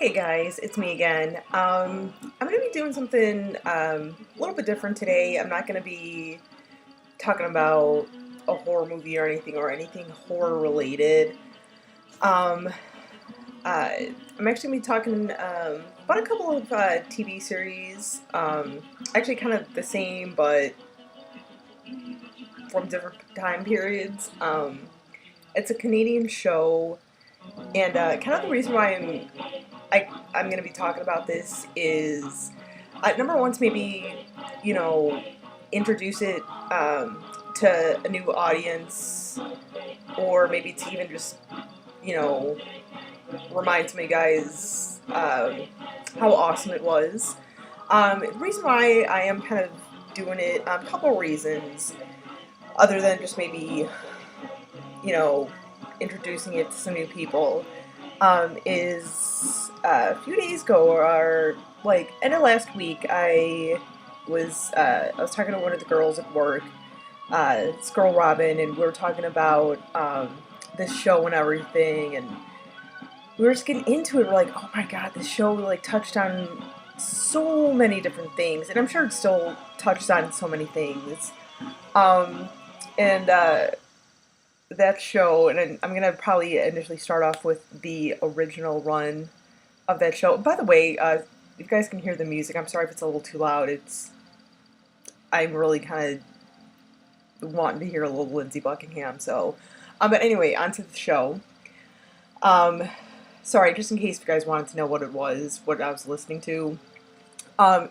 Hey guys, it's me again. I'm going to be doing something a little bit different today. I'm not going to be talking about a horror movie or anything horror related. Um, uh, I'm actually going to be talking about a couple of TV series. Actually, kind of the same, but from different time periods. It's a Canadian show, and kind of the reason why I'm going to be talking about this is number one to maybe you know introduce it to a new audience, or maybe to even just you know remind some of you guys how awesome it was. The reason why I am kind of doing it, a couple reasons, other than just maybe you know introducing it to some new people. Is a few days ago, or like end of last week, I was talking to one of the girls at work, this girl Robin, and we were talking about this show and everything, and we were just getting into it. We're like, oh my god, this show like touched on so many different things, and I'm sure it still touches on so many things. Um, and that show, and I'm gonna probably initially start off with the original run of that show. By the way, if you guys can hear the music, I'm sorry if it's a little too loud. I'm really kind of wanting to hear a little Lindsey Buckingham. So, but anyway, onto the show. Um, Sorry, just in case you guys wanted to know what it was, what I was listening to.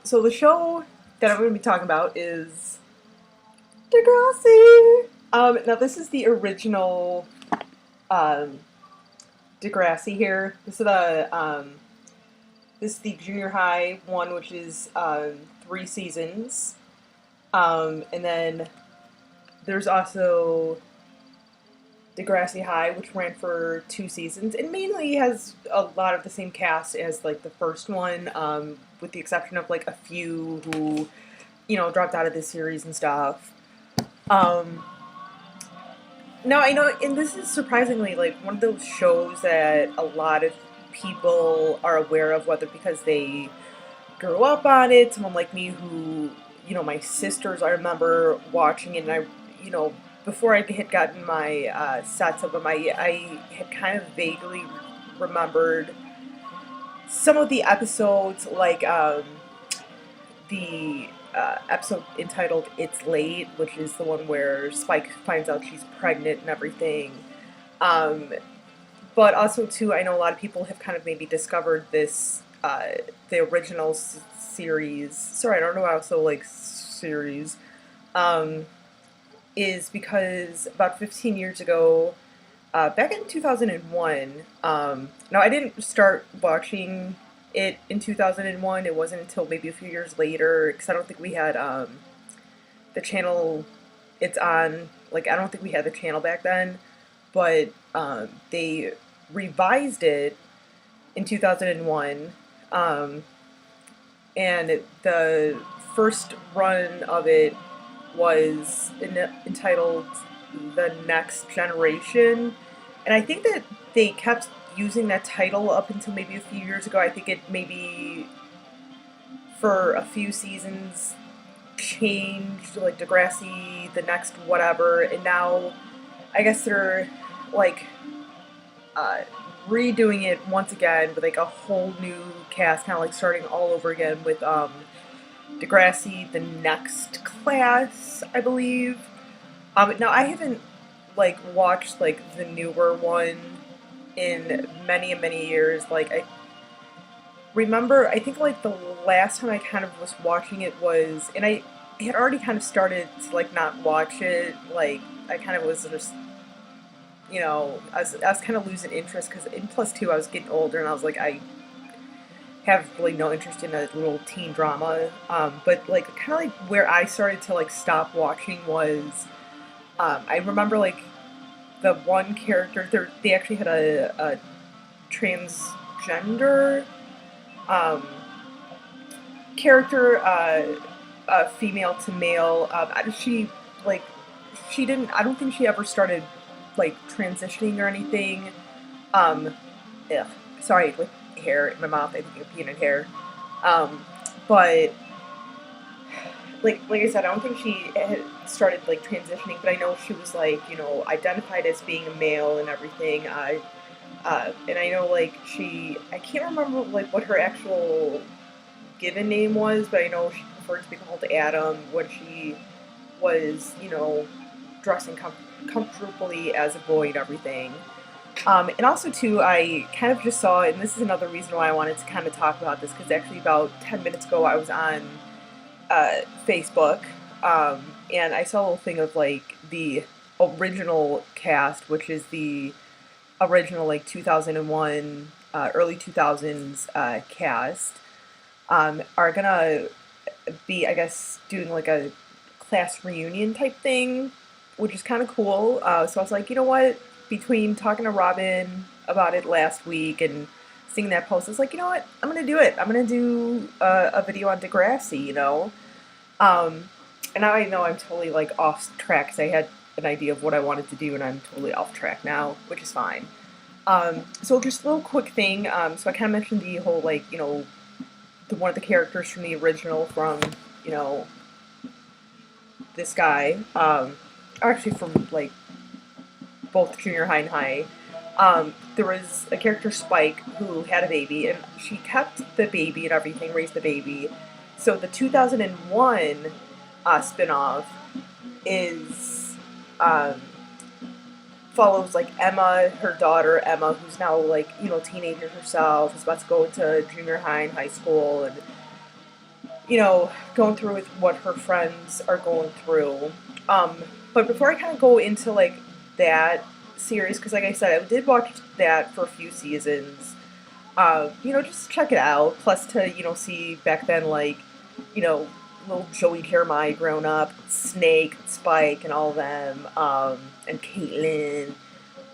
So the show that I'm going to be talking about is Degrassi. Now this is the original um, Degrassi here. This is the junior high one, which is 3 seasons. And then there's also Degrassi High, which ran for 2 seasons, and mainly has a lot of the same cast as like the first one, with the exception of like a few who, dropped out of this series and stuff. Um, Now I know, and this is surprisingly like one of those shows that a lot of people are aware of, whether because they grew up on it, someone like me who, my sisters, I remember watching it, and before I had gotten my sets of them, I had kind of vaguely remembered some of the episodes, like the episode entitled "It's Late," which is the one where Spike finds out she's pregnant and everything. Um, but also, too, I know a lot of people have kind of maybe discovered this, the original series. Sorry, I don't know how so like series. Um, is because about 15 years ago, back in 2001. Now, I didn't start watching it in 2001. It wasn't until maybe a few years later, because I don't think we had the channel it's on. Like, I don't think we had the channel back then, but they revised it in 2001. And the first run of it was entitled The Next Generation. And I think that they kept using that title up until maybe a few years ago. I think it maybe for a few seasons changed, like Degrassi, the next whatever, and now I guess they're like uh, redoing it once again with like a whole new cast, kind of like starting all over again with Degrassi, the next class, I believe. Now I haven't like watched like the newer one in many and many years. Like I remember, I think like the last time I kind of was watching it was, and I had already kind of started to like not watch it. Like I kind of was just, I was kind of losing interest because in plus two I was getting older and I was like I have really no interest in a little teen drama. But like kind of like where I started to like stop watching was, I remember like the one character they actually had a transgender um, character, female to male. Like she didn't. I don't think she ever started like transitioning or anything. Um, ugh, sorry, like hair in my mouth. I think of peanut hair. Um, but like I said, I don't think she had started like transitioning, but I know she was like, identified as being a male and everything. And I know like I can't remember like what her actual given name was, but I know she preferred to be called Adam when she was, dressing comfortably as a boy and everything. And also, too, I kind of just saw, and this is another reason why I wanted to kind of talk about this, because actually about 10 minutes ago I was on Facebook, and I saw a little thing of like the original cast, which is the original like 2001, early 2000s cast, are gonna be, I guess, doing like a class reunion type thing, which is kind of cool. So I was like, you know what? Between talking to Robin about it last week and seeing that post, I was like, you know what? I'm gonna do it. I'm gonna do a video on Degrassi. Um, and now I know I'm totally like off track because I had an idea of what I wanted to do, and I'm totally off track now, which is fine. So just a little quick thing. So I kind of mentioned the whole like one of the characters from the original from you know this guy, or actually from like both junior high and high. There was a character Spike who had a baby, and she kept the baby and everything, raised the baby. So the 2001 spinoff is um, follows like Emma, her daughter Emma, who's now like teenager herself, is about to go into junior high and high school, and going through with what her friends are going through. Um, but before I kind of go into like that series, because like I said, I did watch that for a few seasons. Just check it out. Plus to see back then like you know little Joey Jeremiah grown up, Snake, Spike, and all of them, and Caitlin.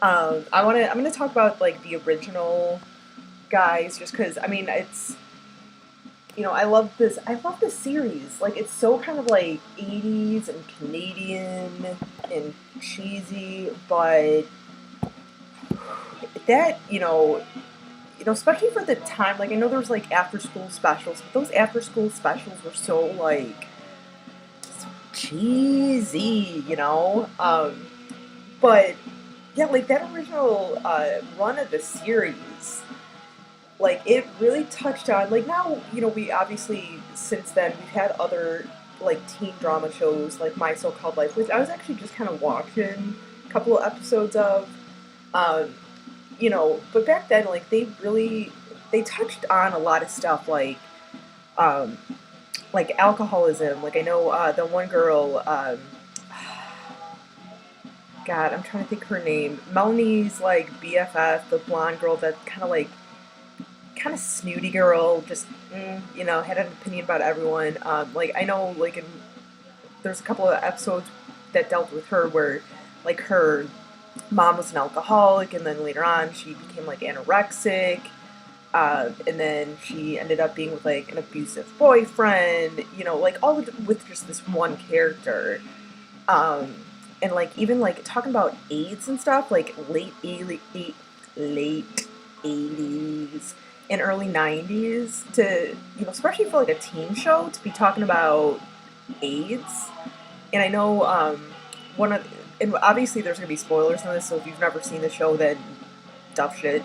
I'm gonna talk about like the original guys, just because I mean it's I love this series. Like it's so kind of like 80s and Canadian and cheesy, but that, especially for the time, like I know there was like after school specials, but those after school specials were so like so cheesy. But yeah, like that original run of the series, like it really touched on like now we obviously since then we've had other like teen drama shows like My So-Called Life, which I was actually just kind of watching a couple of episodes of, um but back then like they touched on a lot of stuff um like alcoholism. Like I know the one girl, God, I'm trying to think her name, Melanie's like BFF, the blonde girl, that kind of snooty girl, just had an opinion about everyone. Like I know, like there's a couple of episodes that dealt with her where, like her mom was an alcoholic, and then later on she became like anorexic, and then she ended up being with like an abusive boyfriend. Like all with just this one character. And like even like talking about AIDS and stuff, like late 80s and early 90s to especially for like a teen show to be talking about AIDS. And I know one of and obviously there's gonna be spoilers in this, so if you've never seen the show, then tough shit.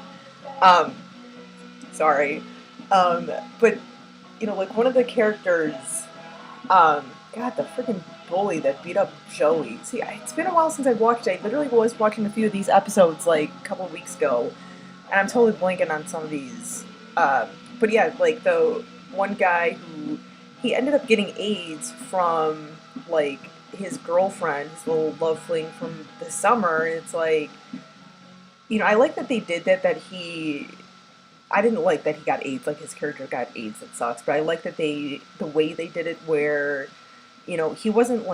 Um, Sorry. But like one of the characters, God, the freaking bully that beat up Joey. See, it's been a while since I've watched it. I literally was watching a few of these episodes like a couple of weeks ago, and I'm totally blanking on some of these. But yeah, like the one guy who he ended up getting AIDS from like his girlfriend, his little love fling from the summer. And it's like, I like that they did that. I didn't like that he got AIDS. Like his character got AIDS. It sucks. But I like that the way they did it, where he wasn't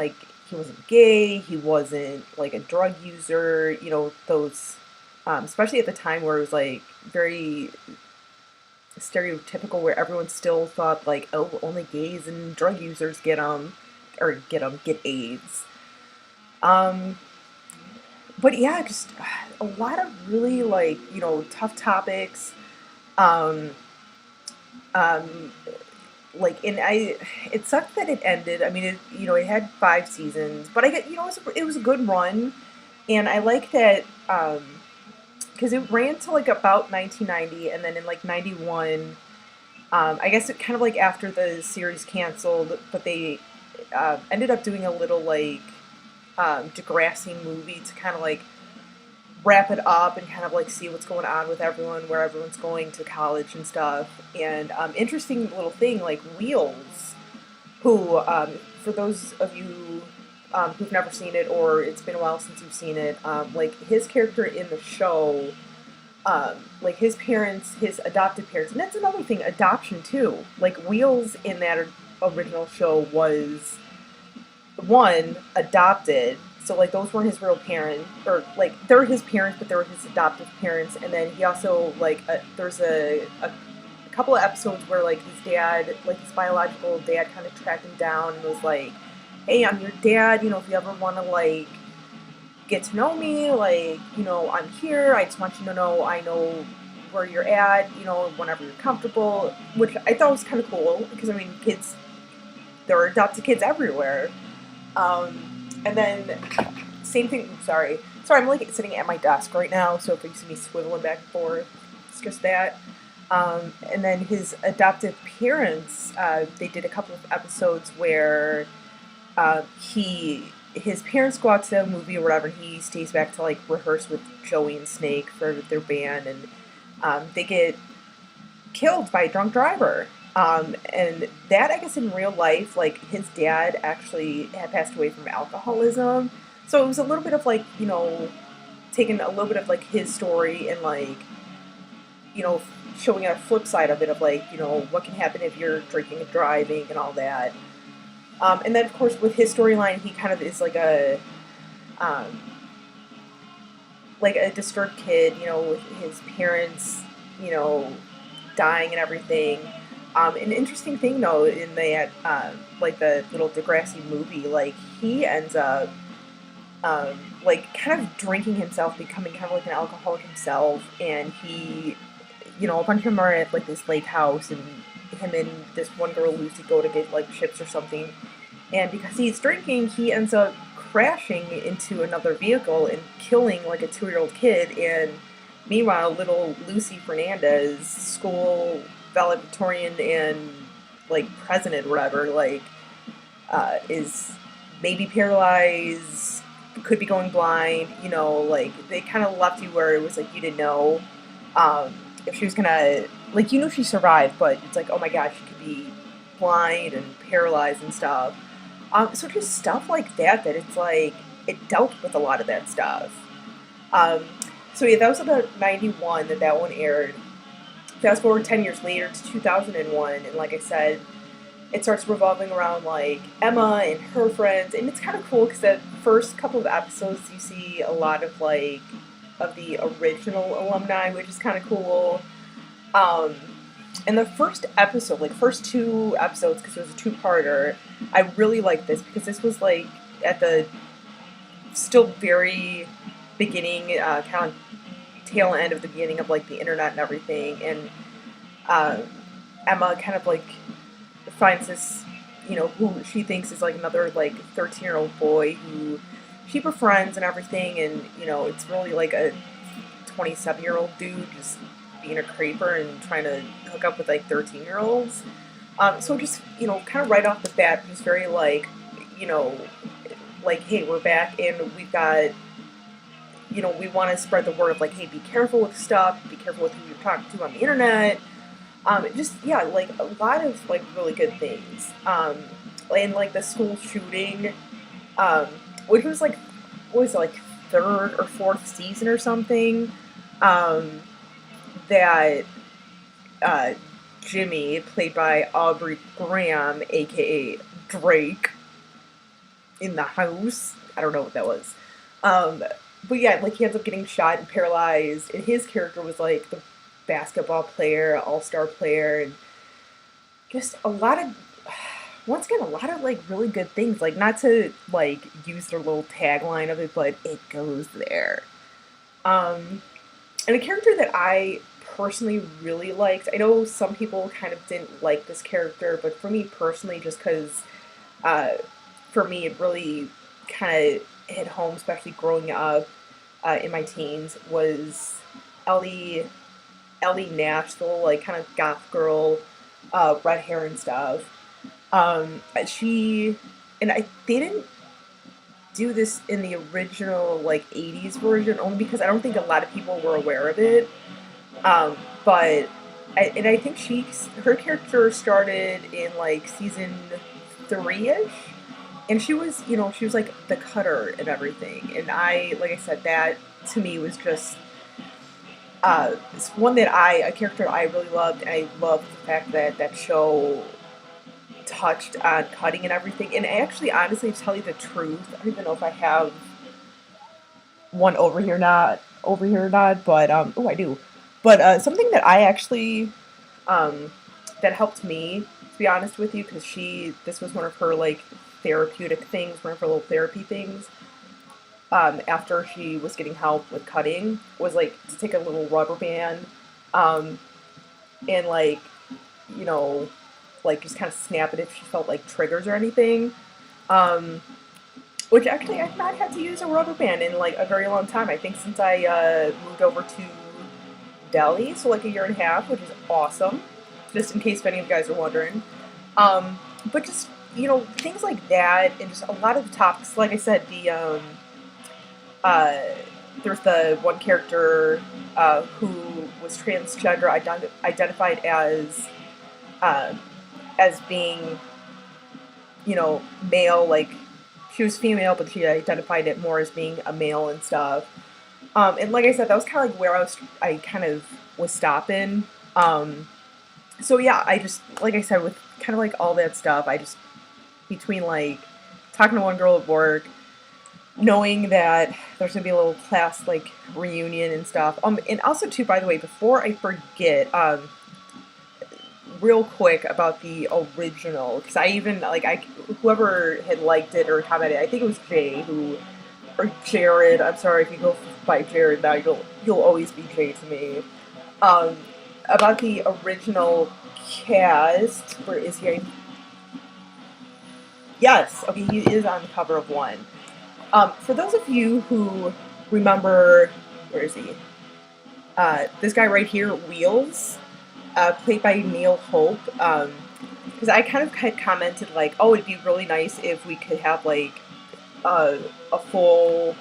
gay. He wasn't like a drug user. Those, especially at the time where it was like very stereotypical, where everyone still thought like, oh, only gays and drug users get AIDS. Um, but yeah, just a lot of really like tough topics. Um, and it sucked that it ended. I mean, it had 5 seasons, but I get, it was a good run, and I like that because it ran to like about 1990, and then in like 91, I guess it kind of like after the series canceled, but they ended up doing a little like Degrassi movie to kind of like wrap it up and kind of like see what's going on with everyone, where everyone's going to college and stuff. And interesting little thing, like Wheels, who, for those of you who've never seen it or it's been a while since you've seen it, like his character in the show, like his parents, his adopted parents, and that's another thing, adoption too. Like Wheels in that original show was one adopted, so like those weren't his real parents, or like they're his parents, but they were his adoptive parents. And then he also like there's a couple of episodes where like his dad, like his biological dad, kind of tracked him down and was like, "Hey, I'm your dad. If you ever want to like get to know me, like I'm here. I just want you to know I know where you're at. Whenever you're comfortable," which I thought was kind of cool because I mean, kids, there are adopted kids everywhere. And then same thing. Sorry, I'm like sitting at my desk right now, so if you see me swiveling back and forth, it's just that. And then his adoptive parents, they did a couple of episodes where his parents go out to a movie or whatever, and he stays back to like rehearse with Joey and Snake for their band, and they get killed by a drunk driver. And that, I guess, in real life, like his dad actually had passed away from alcoholism, so it was a little bit of like taking a little bit of like his story and like showing a flip side of it of like what can happen if you're drinking and driving and all that. And then of course with his storyline, he kind of is um, like a disturbed kid, with his parents, dying and everything. An interesting thing though, in the like the little Degrassi movie, like he ends up like kind of drinking himself, becoming kind of like an alcoholic himself, and he, a bunch of them are at like this lake house, and him and this one girl Lucy go to get like chips or something, and because he's drinking, he ends up crashing into another vehicle and killing like a 2-year-old kid, and meanwhile little Lucy Fernandez, school valedictorian and like president or whatever, like is maybe paralyzed, could be going blind, like they kind of left you where it was like you didn't know if she was gonna, like, she survived, but it's like, oh my gosh, she could be blind and paralyzed and stuff. So just stuff like that it's like it dealt with a lot of that stuff. So yeah, that was about 91 that one aired. Fast forward 10 years later to 2001, and like I said, it starts revolving around like Emma and her friends, and it's kind of cool because the first couple of episodes you see a lot of like of the original alumni, which is kind of cool. And the first episode, like first 2 episodes, because it was a 2-parter, I really liked this because this was like at the still very beginning, kind of tail end of the beginning of like the internet and everything, and Emma kind of like finds this, who she thinks is like another like 13-year-old boy who she befriends and everything, and it's really like a 27-year-old dude just being a creeper and trying to hook up with like 13-year-olds. So just kind of right off the bat, just very like like, hey, we're back and we've got, we want to spread the word of like, hey, be careful with stuff, be careful with who you're talking to on the internet. Just, yeah, like a lot of like really good things. And like the school shooting, which was like, what was it, like 3rd or 4th season or something, that Jimmy, played by Aubrey Graham, aka Drake, in the house. I don't know what that was. But yeah, like he ends up getting shot and paralyzed, and his character was like the basketball player, all-star player, and just a lot of, once again, a lot of like really good things. Like, not to like use their little tagline of it, but it goes there. And a character that I personally really liked. I know some people kind of didn't like this character, but for me personally, just because uh, for me it really kind of hit home, especially growing up in my teens, was Ellie Ellie Nash, the little like kind of goth girl, red hair and stuff. She and I they didn't do this in the original like '80s version only because I don't think a lot of people were aware of it. But I think her character started in like season 3 ish, and she was like the cutter and everything. And like I said, that to me was just it's one that a character I really loved, and I loved the fact that that show touched on cutting and everything. And actually, honestly, to tell you the truth, I don't even know if I have one over here or not, but oh, I do. But something that I actually um, that helped me, to be honest with you, because this was one of her like therapeutic things, one of her little therapy things. After she was getting help with cutting, was like to take a little rubber band, um, and like you know, like just kind of snap it if she felt like triggers or anything. Um, which actually I've not had to use a rubber band in like a very long time. I think since I moved over to Delhi, so like a year and a half, which is awesome. Just in case if any of you guys are wondering. But just things like that, and just a lot of the topics. Like I said, uh, there's the one character who was transgender, identified uh, as being male. Like she was female, but she identified it more as being a male and stuff. And like I said, that was kind of like where I kind of was stopping. So yeah, I just, like I said, with kind of like all that stuff, I just, between like talking to one girl at work, knowing that there's gonna be a little class like reunion and stuff. And also too, by the way, before I forget, real quick about the original, because I even like whoever had liked it or commented, I think it was Jay who or Jared. I'm sorry if you go by Jared now. You'll always be Jay to me. Um, about the original cast. Where is he? Yes. Okay, he is on the cover of one. For those of you who remember, where is he? This guy right here, Wheels, played by Neil Hope. Because I kind of had commented like, oh, it'd be really nice if we could have like a full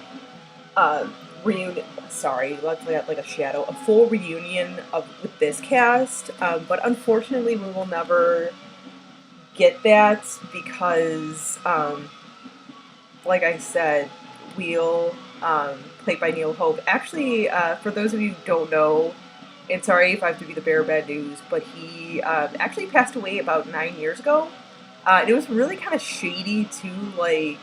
reunion. Sorry, like a shadow. A full reunion with this cast, but unfortunately, we will never get that because, like I said, Wheel, played by Neil Hope. Actually, for those of you who don't know, and sorry if I have to be the bearer of bad news, but he actually passed away about 9 years ago. And it was really kind of shady too, like.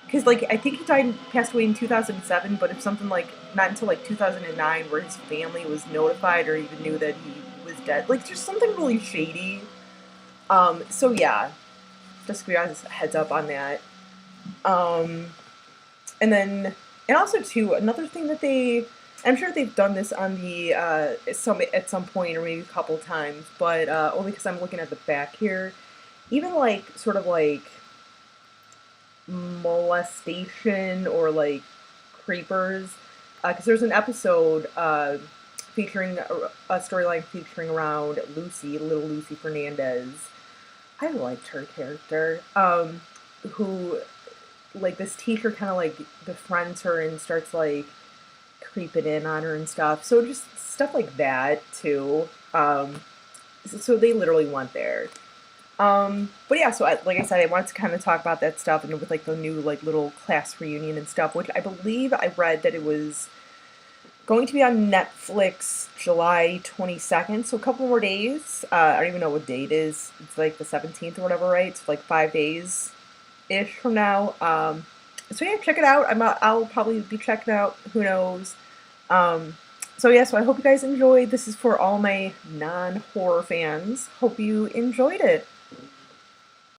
Because, like, I think passed away in 2007, but it's something like, not until, like, 2009 where his family was notified or even knew that he was dead. Like, there's something really shady. So, yeah. Just to give you guys a heads up on that. And then, and also, too, another thing that I'm sure they've done this on the, at some point or maybe a couple times, but only because I'm looking at the back here. Even, like, sort of, like, molestation or like creepers, because there's an episode featuring a storyline featuring around little Lucy Fernandez. I liked her character, who like this teacher kind of like befriends her and starts like creeping in on her and stuff, so just stuff like that too. So they literally went there. But yeah, so like I said, I wanted to kind of talk about that stuff and with like the new like little class reunion and stuff, which I believe I read that it was going to be on Netflix July 22nd, so a couple more days. I don't even know what date it is. It's like the 17th or whatever, right? It's like 5 days-ish from now. So yeah, check it out. I'll probably be checking out, who knows. So yeah, so I hope you guys enjoyed. This is for all my non-horror fans. Hope you enjoyed it.